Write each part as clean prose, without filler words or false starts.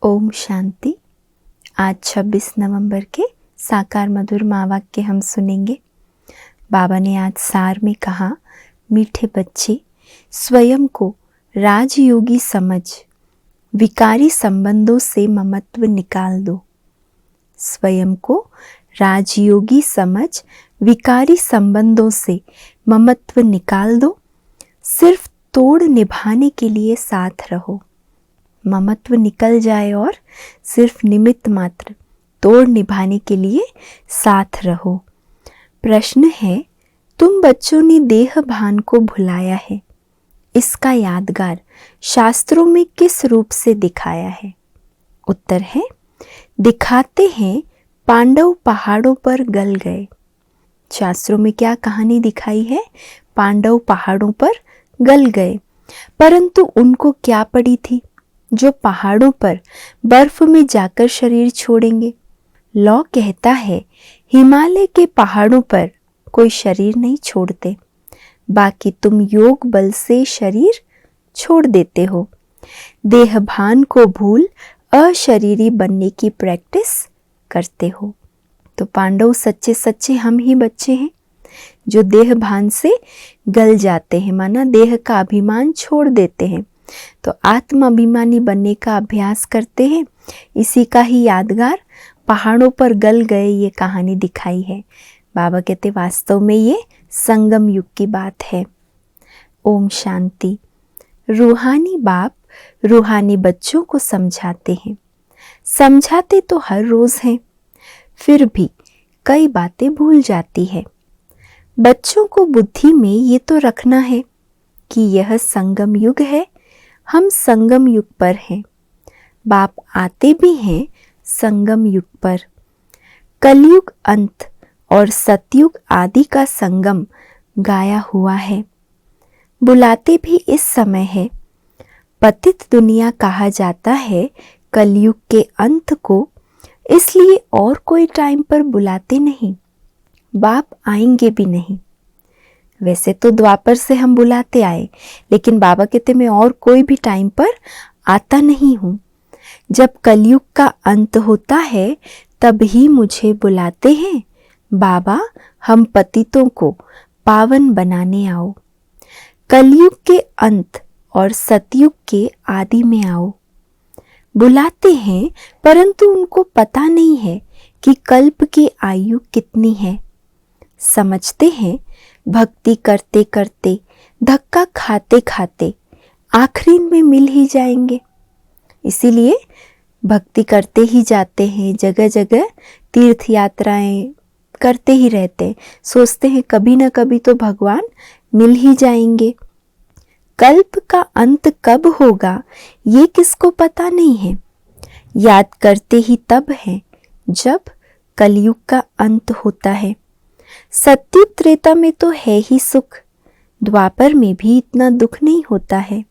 ओम शांति। आज 26 नवंबर के साकार मधुर महावाक्य हम सुनेंगे। बाबा ने आज सार में कहा, मीठे बच्चे, स्वयं को राजयोगी समझ विकारी संबंधों से ममत्व निकाल दो। स्वयं को राजयोगी समझ विकारी संबंधों से ममत्व निकाल दो। सिर्फ तोड़ निभाने के लिए साथ रहो। ममत्व निकल जाए और सिर्फ निमित्त मात्र तोड़ निभाने के लिए साथ रहो। प्रश्न है, तुम बच्चों ने देह भान को भुलाया है, इसका यादगार शास्त्रों में किस रूप से दिखाया है? उत्तर है, दिखाते हैं पांडव पहाड़ों पर गल गए। शास्त्रों में क्या कहानी दिखाई है? पांडव पहाड़ों पर गल गए, परंतु उनको क्या पड़ी थी जो पहाड़ों पर बर्फ में जाकर शरीर छोड़ेंगे? लॉ कहता है, हिमालय के पहाड़ों पर कोई शरीर नहीं छोड़ते, बाकी तुम योग बल से शरीर छोड़ देते हो। देह भान को भूल अशरीरी बनने की प्रैक्टिस करते हो। तो पांडव सच्चे सच्चे हम ही बच्चे हैं जो देह भान से गल जाते हैं, माना देह का अभिमान छोड़ देते हैं। तो आत्म अभिमानी बनने का अभ्यास करते हैं। इसी का ही यादगार पहाड़ों पर गल गए ये कहानी दिखाई है। बाबा कहते वास्तव में ये संगम युग की बात है। ओम शांति। रूहानी बाप रूहानी बच्चों को समझाते हैं। समझाते तो हर रोज हैं, फिर भी कई बातें भूल जाती है। बच्चों को बुद्धि में ये तो रखना है कि यह संगम युग है, हम संगम युग पर हैं। बाप आते भी हैं संगम युग पर। कलयुग अंत और सतयुग आदि का संगम गाया हुआ है। बुलाते भी इस समय है। पतित दुनिया कहा जाता है कलयुग के अंत को, इसलिए और कोई टाइम पर बुलाते नहीं। बाप आएंगे भी नहीं। वैसे तो द्वापर से हम बुलाते आए, लेकिन बाबा कहते मैं और कोई भी टाइम पर आता नहीं हूँ। जब कलयुग का अंत होता है तब ही मुझे बुलाते हैं, बाबा हम पतितों को पावन बनाने आओ। कलयुग के अंत और सतयुग के आदि में आओ। बुलाते हैं, परंतु उनको पता नहीं है कि कल्प की आयु कितनी है। समझते हैं भक्ति करते करते, धक्का खाते खाते आखिरी में मिल ही जाएंगे। इसीलिए भक्ति करते ही जाते हैं, जगह जगह तीर्थ यात्राएं करते ही रहते हैं। सोचते हैं कभी ना कभी तो भगवान मिल ही जाएंगे। कल्प का अंत कब होगा ये किसको पता नहीं है। याद करते ही तब है जब कलयुग का अंत होता है। सत्युग त्रेता में तो है ही सुख, द्वापर में भी इतना दुख नहीं होता है।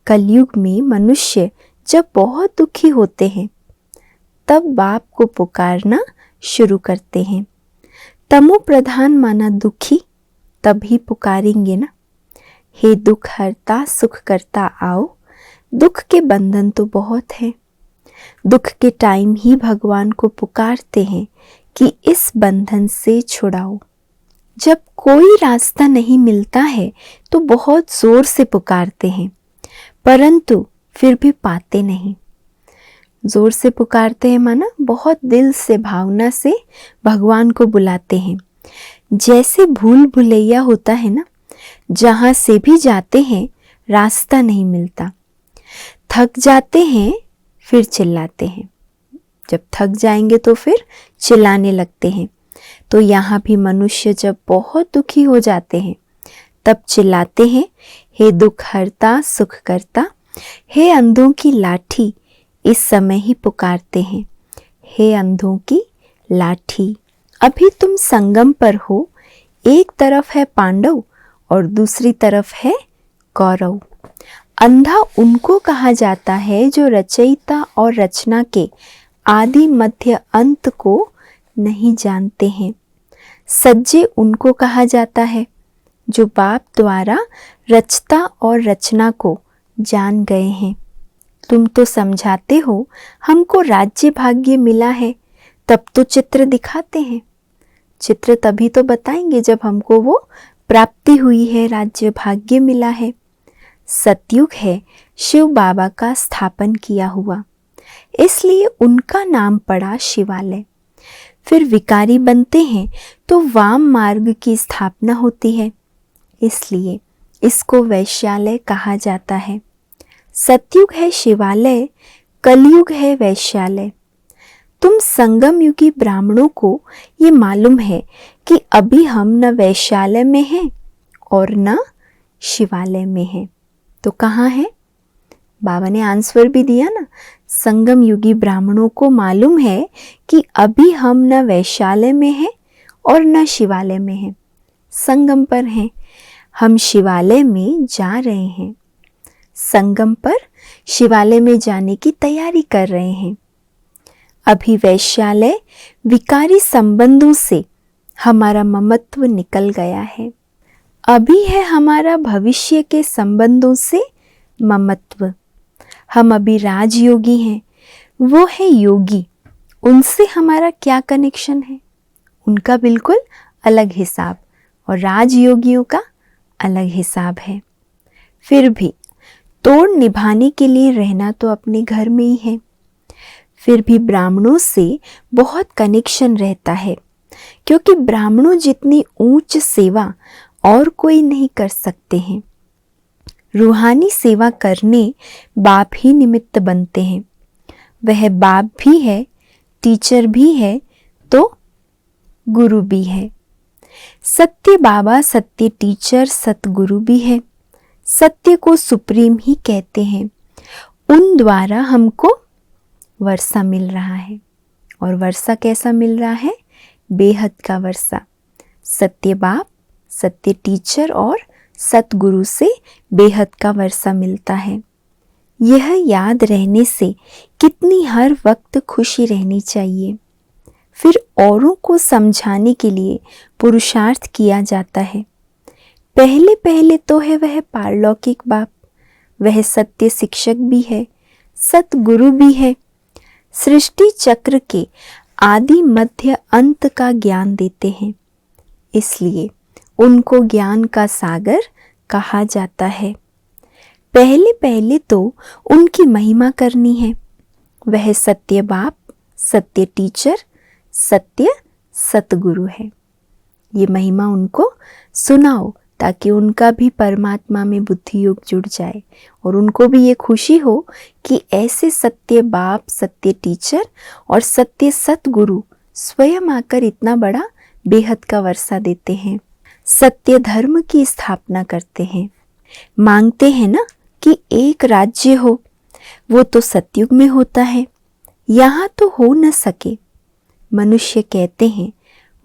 कलयुग में मनुष्य जब बहुत दुखी होते हैं तब बाप को पुकारना शुरू करते हैं। तमो प्रधान माना दुखी तभी पुकारेंगे ना, हे दुख हरता सुख करता आओ। दुख के बंधन तो बहुत हैं। दुख के टाइम ही भगवान को पुकारते हैं कि इस बंधन से छुड़ाओ। जब कोई रास्ता नहीं मिलता है तो बहुत जोर से पुकारते हैं, परंतु फिर भी पाते नहीं। जोर से पुकारते हैं माना बहुत दिल से भावना से भगवान को बुलाते हैं। जैसे भूल भुलैया होता है ना, जहाँ से भी जाते हैं रास्ता नहीं मिलता। थक जाते हैं फिर चिल्लाते हैं, जब थक जाएंगे तो फिर चिल्लाने लगते हैं। तो यहाँ भी मनुष्य जब बहुत दुखी हो जाते हैं तब चिल्लाते हैं, हे दुख हरता सुख करता। हे अंधों की लाठी, इस समय ही पुकारते हैं, हे अंधों की लाठी। अभी तुम संगम पर हो, एक तरफ है पांडव और दूसरी तरफ है कौरव। अंधा उनको कहा जाता है जो रचयिता और रचना के आदि मध्य अंत को नहीं जानते हैं। सज्जे उनको कहा जाता है जो बाप द्वारा रचता और रचना को जान गए हैं। तुम तो समझाते हो हमको राज्य भाग्य मिला है, तब तो चित्र दिखाते हैं। चित्र तभी तो बताएंगे जब हमको वो प्राप्ति हुई है, राज्य भाग्य मिला है। सतयुग है शिव बाबा का स्थापन किया हुआ, इसलिए उनका नाम पड़ा शिवालय। फिर विकारी बनते हैं तो वाम मार्ग की स्थापना होती है, इसलिए इसको वैश्यालय कहा जाता है। सतयुग है शिवालय, कलयुग है वैश्यालय। तुम संगम युगी ब्राह्मणों को ये मालूम है कि अभी हम न वैश्यालय में हैं और न शिवालय में हैं, तो कहाँ है? बाबा ने आंसर भी दिया ना, संगम युगी ब्राह्मणों को मालूम है कि अभी हम न वैश्यालय में हैं और न शिवालय में हैं, संगम पर हैं। हम शिवालय में जा रहे हैं, संगम पर शिवालय में जाने की तैयारी कर रहे हैं। अभी वैश्यालय विकारी संबंधों से हमारा ममत्व निकल गया है। अभी है हमारा भविष्य के संबंधों से ममत्व। हम अभी राजयोगी हैं, वो है योगी, उनसे हमारा क्या कनेक्शन है? उनका बिल्कुल अलग हिसाब और राजयोगियों का अलग हिसाब है। फिर भी तोड़ निभाने के लिए रहना तो अपने घर में ही है। फिर भी ब्राह्मणों से बहुत कनेक्शन रहता है, क्योंकि ब्राह्मणों जितनी ऊंच सेवा और कोई नहीं कर सकते हैं। रूहानी सेवा करने बाप ही निमित्त बनते हैं। वह बाप भी है, टीचर भी है, तो गुरु भी है। सत्य बाबा, सत्य टीचर, सतगुरु भी है। सत्य को सुप्रीम ही कहते हैं। उन द्वारा हमको वर्षा मिल रहा है, और वर्षा कैसा मिल रहा है? बेहद का वर्षा। सत्य बाप, सत्य टीचर और सतगुरु से बेहद का वर्षा मिलता है। यह याद रहने से कितनी हर वक्त खुशी रहनी चाहिए। फिर औरों को समझाने के लिए पुरुषार्थ किया जाता है। पहले पहले तो है वह पारलौकिक बाप, वह सत्य शिक्षक भी है, सतगुरु भी है। सृष्टि चक्र के आदि मध्य अंत का ज्ञान देते हैं, इसलिए उनको ज्ञान का सागर कहा जाता है। पहले पहले तो उनकी महिमा करनी है। वह सत्य बाप, सत्य टीचर, सत्य सतगुरु है। ये महिमा उनको सुनाओ ताकि उनका भी परमात्मा में बुद्धि योग जुड़ जाए और उनको भी ये खुशी हो कि ऐसे सत्य बाप, सत्य टीचर और सत्य सतगुरु स्वयं आकर इतना बड़ा बेहद का वर्षा देते हैं, सत्य धर्म की स्थापना करते हैं। मांगते हैं ना कि एक राज्य हो, वो तो सतयुग में होता है, यहाँ तो हो न सके। मनुष्य कहते हैं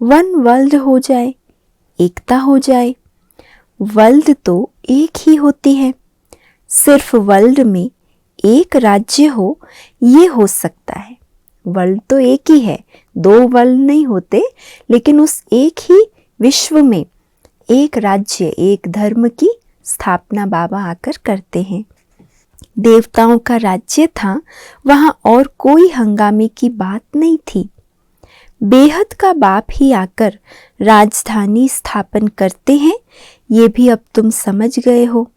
वन वर्ल्ड हो जाए, एकता हो जाए। वर्ल्ड तो एक ही होती है, सिर्फ वर्ल्ड में एक राज्य हो ये हो सकता है। वर्ल्ड तो एक ही है, दो वर्ल्ड नहीं होते, लेकिन उस एक ही विश्व में एक राज्य, एक धर्म की स्थापना बाबा आकर करते हैं। देवताओं का राज्य था, वहाँ और कोई हंगामे की बात नहीं थी। बेहद का बाप ही आकर राजधानी स्थापन करते हैं, ये भी अब तुम समझ गए हो।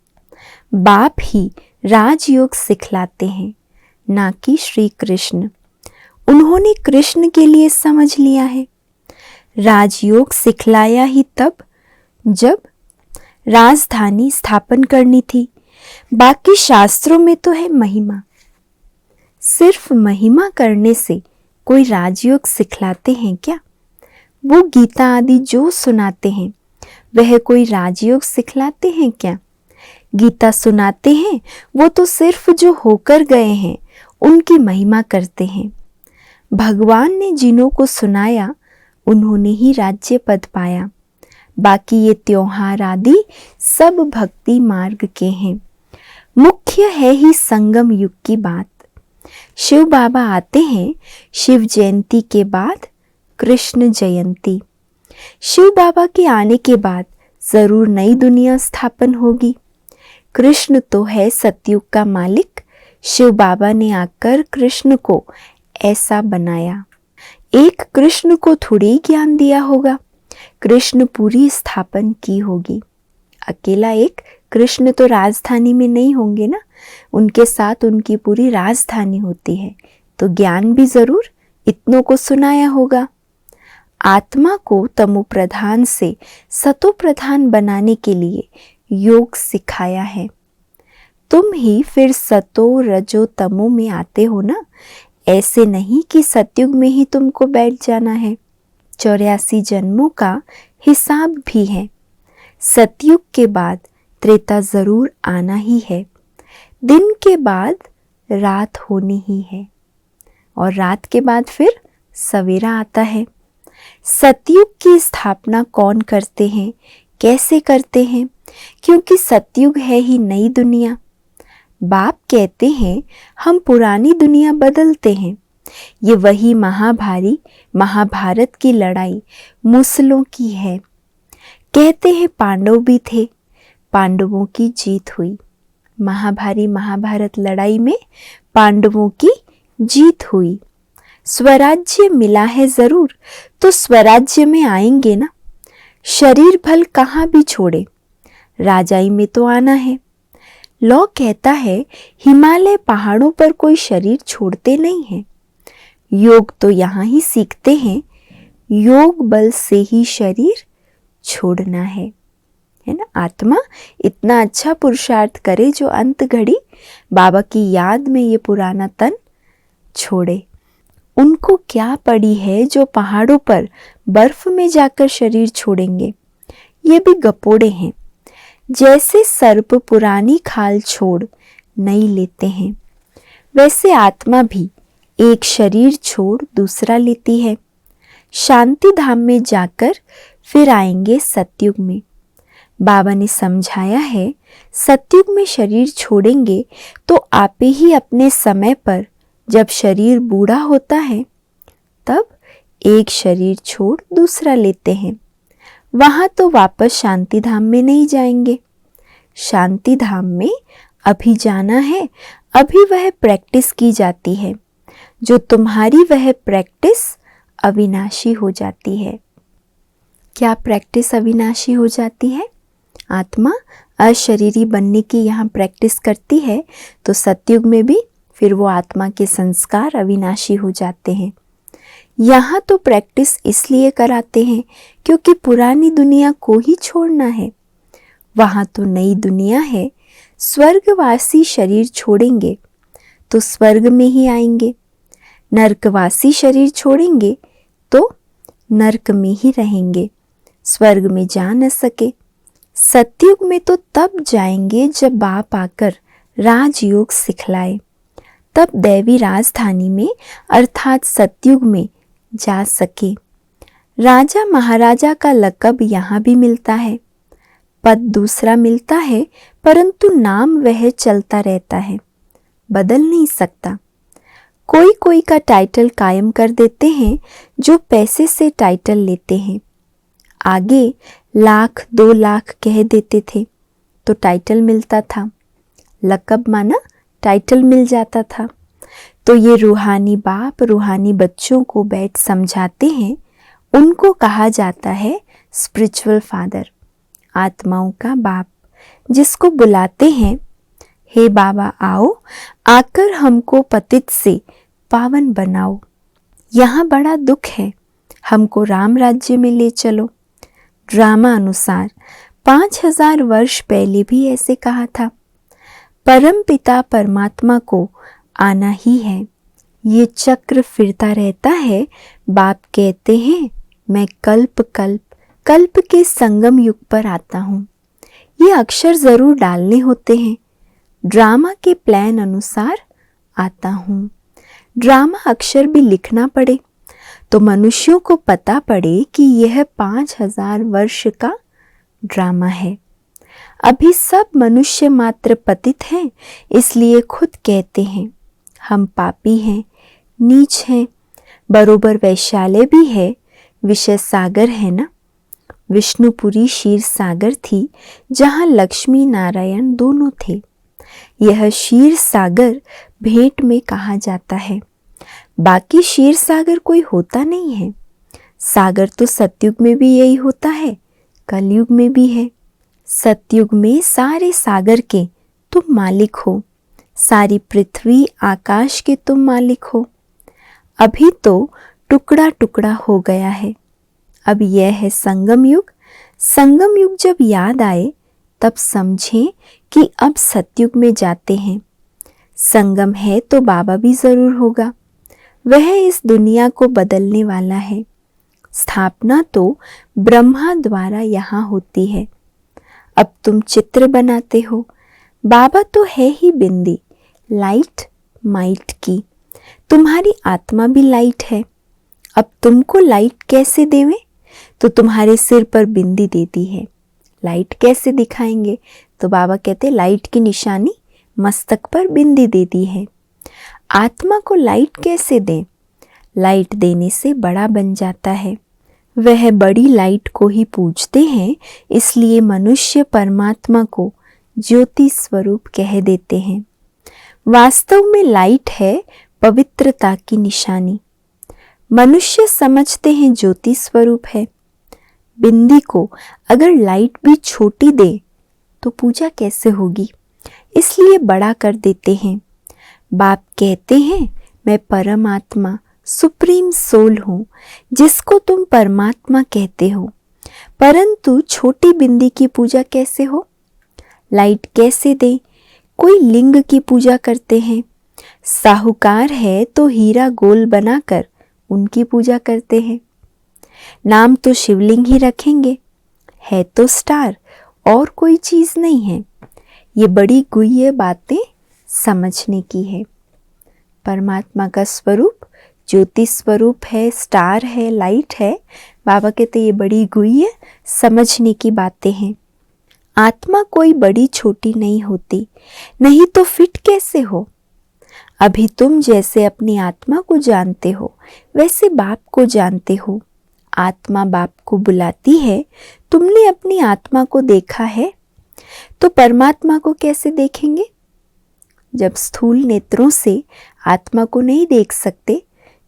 बाप ही राजयोग सिखलाते हैं, ना कि श्री कृष्ण। उन्होंने कृष्ण के लिए समझ लिया है। राजयोग सिखलाया ही तब जब राजधानी स्थापन करनी थी। बाकी शास्त्रों में तो है महिमा। सिर्फ महिमा करने से कोई राजयोग सिखलाते हैं क्या? वो गीता आदि जो सुनाते हैं वह कोई राजयोग सिखलाते हैं क्या? गीता सुनाते हैं वो तो सिर्फ जो होकर गए हैं उनकी महिमा करते हैं। भगवान ने जिन्हों को सुनाया उन्होंने ही राज्य पद पाया। बाकी ये त्योहार आदि सब भक्ति मार्ग के हैं। मुख्य है ही संगम युग की बात। शिव बाबा आते हैं शिव जयंती के बाद कृष्ण जयंती। शिव बाबा के आने के बाद जरूर नई दुनिया स्थापन होगी। कृष्ण तो है सतयुग का मालिक, शिव बाबा ने आकर कृष्ण को ऐसा बनाया। एक कृष्ण को थोड़ी ज्ञान दिया होगा, कृष्ण पूरी स्थापन की होगी। अकेला एक कृष्ण तो राजधानी में नहीं होंगे ना, उनके साथ उनकी पूरी राजधानी होती है, तो ज्ञान भी जरूर इतनों को सुनाया होगा। आत्मा को तमो प्रधान से सतो प्रधान बनाने के लिए योग सिखाया है। तुम ही फिर सतो रजो तमो में आते हो ना, ऐसे नहीं कि सतयुग में ही तुमको बैठ जाना है। 84 जन्मों का हिसाब भी है। सतयुग के बाद त्रेता जरूर आना ही है। दिन के बाद रात होनी ही है और रात के बाद फिर सवेरा आता है। सतयुग की स्थापना कौन करते हैं, कैसे करते हैं? क्योंकि सतयुग है ही नई दुनिया। बाप कहते हैं हम पुरानी दुनिया बदलते हैं। ये वही महाभारत की लड़ाई मुसलों की है। कहते हैं पांडव भी थे, पांडवों की जीत हुई। महाभारत लड़ाई में पांडवों की जीत हुई। स्वराज्य मिला है जरूर, तो स्वराज्य में आएंगे ना। शरीर भल कहाँ भी छोड़े, राजाई में तो आना है। लॉ कहता है हिमालय पहाड़ों पर कोई शरीर छोड़ते नहीं है। योग तो यहाँ ही सीखते हैं, योग बल से ही शरीर छोड़ना है ना। आत्मा इतना अच्छा पुरुषार्थ करे जो अंत घड़ी बाबा की याद में ये पुराना तन छोड़े। उनको क्या पड़ी है जो पहाड़ों पर बर्फ में जाकर शरीर छोड़ेंगे? ये भी गपोड़े हैं। जैसे सर्प पुरानी खाल छोड़ नई लेते हैं, वैसे आत्मा भी एक शरीर छोड़ दूसरा लेती है। शांति धाम में जाकर फिर आएंगे सतयुग में। बाबा ने समझाया है सतयुग में शरीर छोड़ेंगे तो आप ही अपने समय पर, जब शरीर बूढ़ा होता है तब एक शरीर छोड़ दूसरा लेते हैं। वहां तो वापस शांति धाम में नहीं जाएंगे। शांति धाम में अभी जाना है, अभी वह प्रैक्टिस की जाती है। जो तुम्हारी वह प्रैक्टिस अविनाशी हो जाती है। क्या प्रैक्टिस अविनाशी हो जाती है? आत्मा अशरीरी बनने की यहाँ प्रैक्टिस करती है, तो सतयुग में भी फिर वो आत्मा के संस्कार अविनाशी हो जाते हैं। यहाँ तो प्रैक्टिस इसलिए कराते हैं क्योंकि पुरानी दुनिया को ही छोड़ना है। वहाँ तो नई दुनिया है। स्वर्गवासी शरीर छोड़ेंगे तो स्वर्ग में ही आएंगे, नरकवासी शरीर छोड़ेंगे तो नरक में ही रहेंगे, स्वर्ग में जा न सके। सतयुग में तो तब जाएंगे जब बाप आकर राजयोग सिखलाए, तब दैवी राजधानी में अर्थात सतयुग में जा सके। राजा महाराजा का लक़ब यहाँ भी मिलता है, पद दूसरा मिलता है, परंतु नाम वह चलता रहता है, बदल नहीं सकता। कोई कोई का टाइटल कायम कर देते हैं जो पैसे से टाइटल लेते हैं। आगे 1,00,000 2 लाख कह देते थे तो टाइटल मिलता था, लक़ब माना टाइटल मिल जाता था। तो ये रूहानी बाप रूहानी बच्चों को बैठ समझाते हैं। उनको कहा जाता है स्पिरिचुअल फादर, आत्माओं का बाप, जिसको बुलाते हैं हे बाबा आओ, आकर हमको पतित से पावन बनाओ। यहाँ बड़ा दुख है, हमको राम राज्य में ले चलो। ड्रामा अनुसार 5000 वर्ष पहले भी ऐसे कहा था। परम पिता परमात्मा को आना ही है। ये चक्र फिरता रहता है। बाप कहते हैं मैं कल्प के संगम युग पर आता हूँ। ये अक्षर जरूर डालने होते हैं। ड्रामा के प्लान अनुसार आता हूँ। ड्रामा अक्षर भी लिखना पड़े तो मनुष्यों को पता पड़े कि यह 5000 वर्ष का ड्रामा है। अभी सब मनुष्य मात्र पतित हैं, इसलिए खुद कहते हैं हम पापी हैं, नीच हैं। बरोबर वैशाल्य भी है, विषय सागर है ना। विष्णुपुरी क्षीर सागर थी जहाँ लक्ष्मी नारायण दोनों थे। यह क्षीर सागर भेंट में कहा जाता है। बाकी क्षीर सागर कोई होता नहीं है। सागर तो सतयुग में भी यही होता है, कलयुग में भी है। सतयुग में सारे सागर के तुम मालिक हो, सारी पृथ्वी आकाश के तुम मालिक हो। अभी तो टुकड़ा टुकड़ा हो गया है। अब यह है संगम युग। संगम युग जब याद आए तब समझें कि अब सतयुग में जाते हैं। संगम है तो बाबा भी जरूर होगा। वह इस दुनिया को बदलने वाला है। स्थापना तो ब्रह्मा द्वारा यहाँ होती है। अब तुम चित्र बनाते हो। बाबा तो है ही बिंदी, लाइट माइट की। तुम्हारी आत्मा भी लाइट है। अब तुमको लाइट कैसे देवें? तो तुम्हारे सिर पर बिंदी दे दी है। लाइट कैसे दिखाएंगे? तो बाबा कहते लाइट की निशानी मस्तक पर बिंदी दे दी है। आत्मा को लाइट कैसे दें? लाइट देने से बड़ा बन जाता है। वह बड़ी लाइट को ही पूजते हैं, इसलिए मनुष्य परमात्मा को ज्योति स्वरूप कह देते हैं। वास्तव में लाइट है पवित्रता की निशानी। मनुष्य समझते हैं ज्योति स्वरूप है। बिंदी को अगर लाइट भी छोटी दे तो पूजा कैसे होगी? इसलिए बड़ा कर देते हैं। बाप कहते हैं मैं परमात्मा सुप्रीम सोल हूँ, जिसको तुम परमात्मा कहते हो। परंतु छोटी बिंदी की पूजा कैसे हो? लाइट कैसे दे? कोई लिंग की पूजा करते हैं। साहूकार है तो हीरा गोल बनाकर उनकी पूजा करते हैं। नाम तो शिवलिंग ही रखेंगे। है तो स्टार, और कोई चीज नहीं है। ये बड़ी गुह्य बातें समझने की है। परमात्मा का स्वरूप ज्योति स्वरूप है, स्टार है, लाइट है। बाबा कहते ये बड़ी गुह्य समझने की बातें हैं। आत्मा कोई बड़ी छोटी नहीं होती, नहीं तो फिट कैसे हो? अभी तुम जैसे अपनी आत्मा को जानते हो वैसे बाप को जानते हो। आत्मा बाप को बुलाती है। तुमने अपनी आत्मा को देखा है तो परमात्मा को कैसे देखेंगे? जब स्थूल नेत्रों से आत्मा को नहीं देख सकते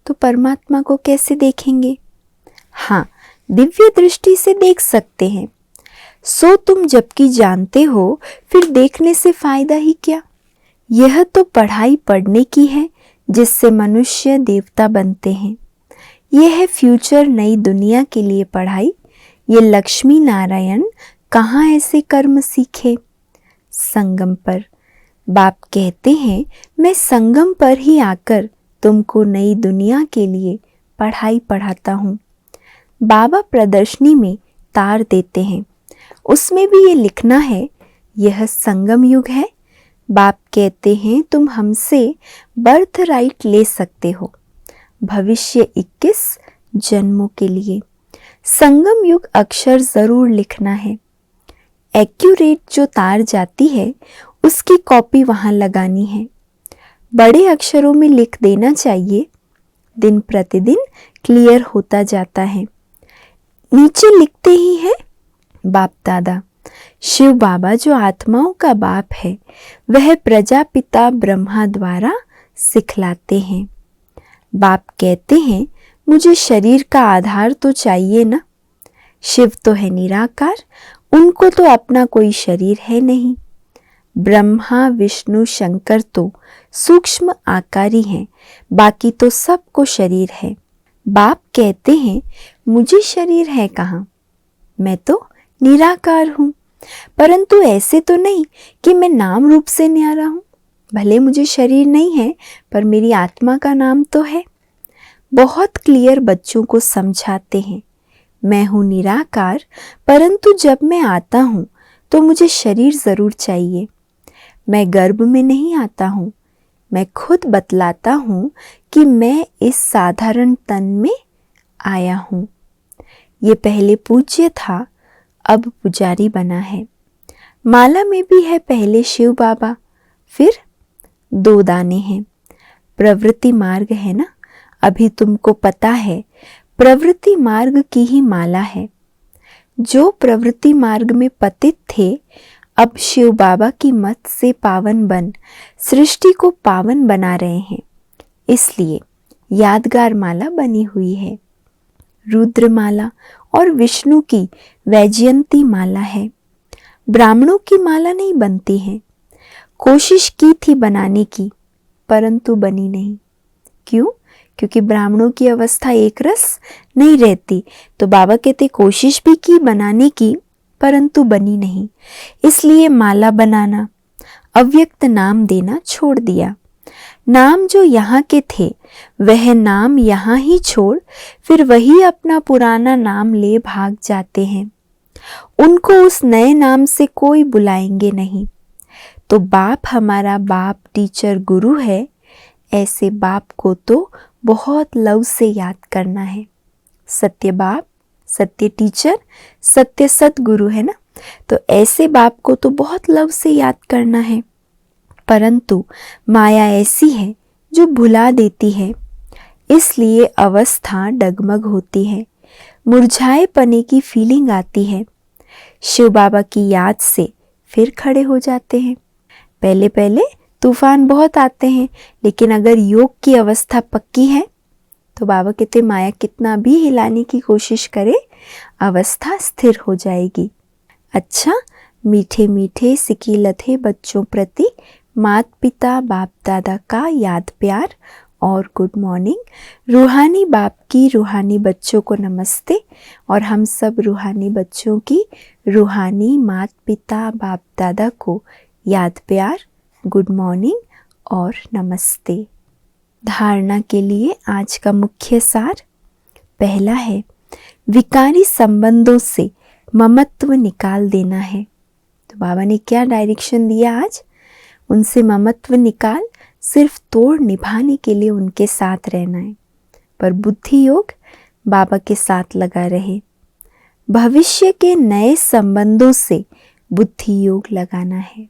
तो परमात्मा को कैसे देखेंगे? हाँ, दिव्य दृष्टि से देख सकते हैं। सो तुम जबकि जानते हो फिर देखने से फायदा ही क्या? यह तो पढ़ाई पढ़ने की है जिससे मनुष्य देवता बनते हैं। यह है फ्यूचर नई दुनिया के लिए पढ़ाई। ये लक्ष्मी नारायण कहाँ ऐसे कर्म सीखे? संगम पर। बाप कहते हैं मैं संगम पर ही आकर तुमको नई दुनिया के लिए पढ़ाई पढ़ाता हूँ। बाबा प्रदर्शनी में तार देते हैं, उसमें भी ये लिखना है यह संगम युग है। बाप कहते हैं तुम हमसे बर्थ राइट ले सकते हो भविष्य 21 जन्मों के लिए। संगम युग अक्षर जरूर लिखना है। एक्यूरेट जो तार जाती है उसकी कॉपी वहां लगानी है। बड़े अक्षरों में लिख देना चाहिए। दिन प्रतिदिन क्लियर होता जाता है। नीचे लिखते ही है बाप दादा। शिव बाबा जो आत्माओं का बाप है वह प्रजापिता ब्रह्मा द्वारा सिखलाते हैं। बाप कहते हैं मुझे शरीर का आधार तो चाहिए ना। शिव तो है निराकार, उनको तो अपना कोई शरीर है नहीं। ब्रह्मा विष्णु शंकर तो सूक्ष्म आकारी हैं, बाकी तो सबको शरीर है। बाप कहते हैं मुझे शरीर है कहाँ? मैं तो निराकार हूँ। परंतु ऐसे तो नहीं कि मैं नाम रूप से न्यारा हूँ। भले मुझे शरीर नहीं है पर मेरी आत्मा का नाम तो है। बहुत क्लियर बच्चों को समझाते हैं मैं हूँ निराकार, परंतु जब मैं आता हूँ तो मुझे शरीर जरूर चाहिए। मैं गर्भ में नहीं आता हूँ। मैं खुद बतलाता हूँ कि मैं इस साधारण तन में आया हूँ। ये पहले पूज्य था, अब पुजारी बना है। माला में भी है पहले शिव बाबा, फिर 2 दाने हैं। प्रवृत्ति मार्ग है ना, अभी तुमको पता है प्रवृत्ति मार्ग की ही माला है। जो प्रवृत्ति मार्ग में पतित थे अब शिव बाबा की मत से पावन बन सृष्टि को पावन बना रहे हैं, इसलिए यादगार माला बनी हुई है। रुद्र माला और विष्णु की वैजयंती माला है। ब्राह्मणों की माला नहीं बनती है। कोशिश की थी बनाने की, परंतु बनी नहीं। क्यों? क्योंकि ब्राह्मणों की अवस्था एक रस नहीं रहती। तो बाबा कहते कोशिश भी की बनाने की, परंतु बनी नहीं, इसलिए माला बनाना, अव्यक्त नाम देना छोड़ दिया। नाम जो यहाँ के थे वह नाम यहाँ ही छोड़ फिर वही अपना पुराना नाम ले भाग जाते हैं। उनको उस नए नाम से कोई बुलाएंगे नहीं। तो बाप हमारा बाप टीचर गुरु है, ऐसे बाप को तो बहुत लव से याद करना है। सत्य बाप, सत्य टीचर, सत्य सतगुरु है ना। तो ऐसे बाप को तो बहुत लव से याद करना है। परंतु माया ऐसी है जो भुला देती है, इसलिए अवस्था डगमग होती है, मुरझाए पने की फीलिंग आती है। शिव बाबा की याद से फिर खड़े हो जाते हैं। पहले पहले तूफान बहुत आते हैं, लेकिन अगर योग की अवस्था पक्की है तो बाबा कहते माया कितना भी हिलाने की कोशिश करे, अवस्था स्थिर हो जाएगी। अच्छा, मीठे मीठे सिकीलते बच्चों प्रति माता पिता बाप दादा का याद प्यार और गुड मॉर्निंग। रूहानी बाप की रूहानी बच्चों को नमस्ते, और हम सब रूहानी बच्चों की रूहानी माता पिता बाप दादा को याद प्यार, गुड मॉर्निंग और नमस्ते। धारणा के लिए आज का मुख्य सार पहला है, विकारी संबंधों से ममत्व निकाल देना है। तो बाबा ने क्या डायरेक्शन दिया आज? उनसे ममत्व निकाल, सिर्फ तोड़ निभाने के लिए उनके साथ रहना है, पर बुद्धि योग बाबा के साथ लगा रहे। भविष्य के नए संबंधों से बुद्धि योग लगाना है।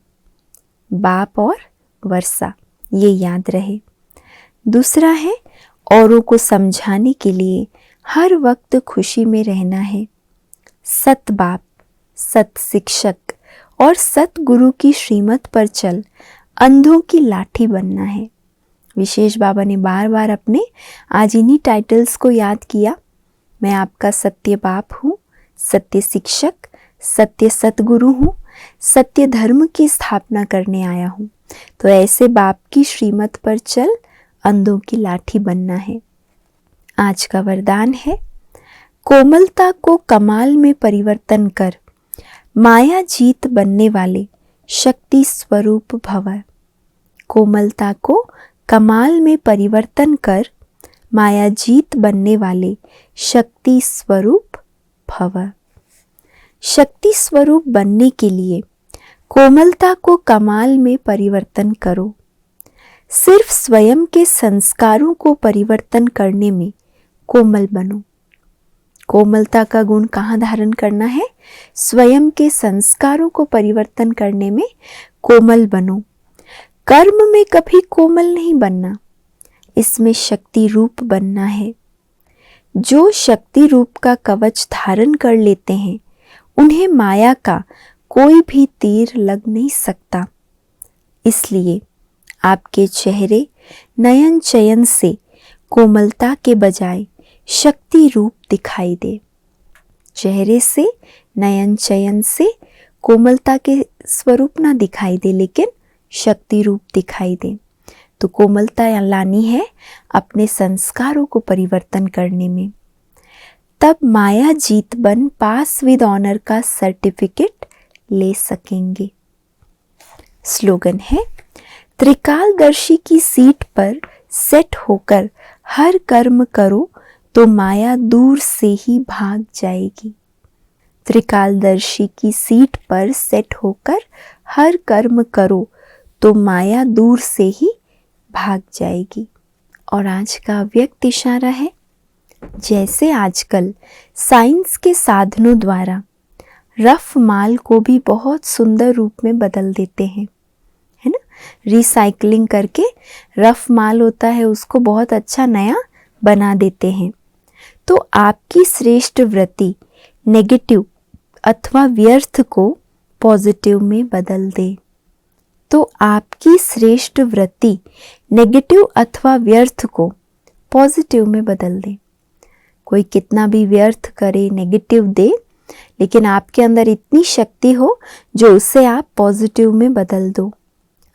बाप और वर्षा, ये याद रहे। दूसरा है, औरों को समझाने के लिए हर वक्त खुशी में रहना है। सत बाप, सत शिक्षक और सत गुरु की श्रीमत पर चल अंधों की लाठी बनना है। विशेष बाबा ने बार बार अपने आज इन्हीं टाइटल्स को याद किया। मैं आपका सत्य बाप हूँ, सत्य शिक्षक, सत्य सतगुरु हूँ, सत्य धर्म की स्थापना करने आया हूँ। तो ऐसे बाप की श्रीमत पर चल अंधों की लाठी बनना है। आज का वरदान है, कोमलता को कमाल में परिवर्तन कर माया जीत बनने वाले शक्ति स्वरूप भव। कोमलता को कमाल में परिवर्तन कर माया जीत बनने वाले शक्ति स्वरूप भव। शक्ति स्वरूप बनने के लिए कोमलता को कमाल में परिवर्तन करो। सिर्फ स्वयं के संस्कारों को परिवर्तन करने में कोमल बनो। कोमलता का गुण कहाँ धारण करना है? स्वयं के संस्कारों को परिवर्तन करने में कोमल बनो। कर्म में कभी कोमल नहीं बनना, इसमें शक्ति रूप बनना है। जो शक्ति रूप का कवच धारण कर लेते हैं उन्हें माया का कोई भी तीर लग नहीं सकता। इसलिए आपके चेहरे नयन चयन से कोमलता के बजाय शक्ति रूप दिखाई दे। चेहरे से नयन चयन से कोमलता के स्वरूप ना दिखाई दे, लेकिन शक्ति रूप दिखाई दे। तो कोमलता लानी है अपने संस्कारों को परिवर्तन करने में। तब माया जीत बन पास विद ऑनर का सर्टिफिकेट ले सकेंगे। स्लोगन है, त्रिकालदर्शी की सीट पर सेट होकर हर कर्म करो तो माया दूर से ही भाग जाएगी। त्रिकालदर्शी की सीट पर सेट होकर हर कर्म करो तो माया दूर से ही भाग जाएगी। और आज का व्यक्त इशारा है, जैसे आजकल साइंस के साधनों द्वारा रफ माल को भी बहुत सुंदर रूप में बदल देते हैं, है ना। रिसाइकलिंग करके रफ माल होता है उसको बहुत अच्छा नया बना देते हैं। तो आपकी श्रेष्ठ वृत्ति नेगेटिव अथवा व्यर्थ को पॉजिटिव में बदल दे। तो आपकी श्रेष्ठ वृत्ति नेगेटिव अथवा व्यर्थ को पॉजिटिव में बदल दे। कोई कितना भी व्यर्थ करे, नेगेटिव दे, लेकिन आपके अंदर इतनी शक्ति हो जो उसे आप पॉजिटिव में बदल दो।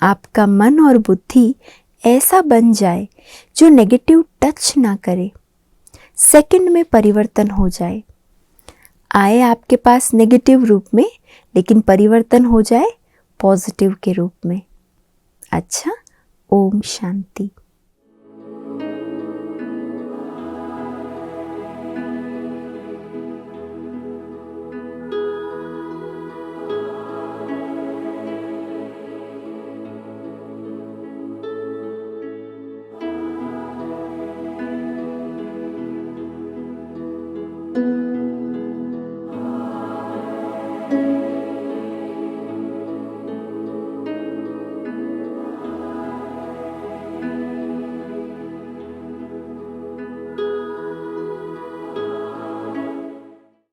आपका मन और बुद्धि ऐसा बन जाए जो नेगेटिव टच ना करे, सेकंड में परिवर्तन हो जाए। आए आपके पास नेगेटिव रूप में, लेकिन परिवर्तन हो जाए पॉजिटिव के रूप में। अच्छा, ओम शांति।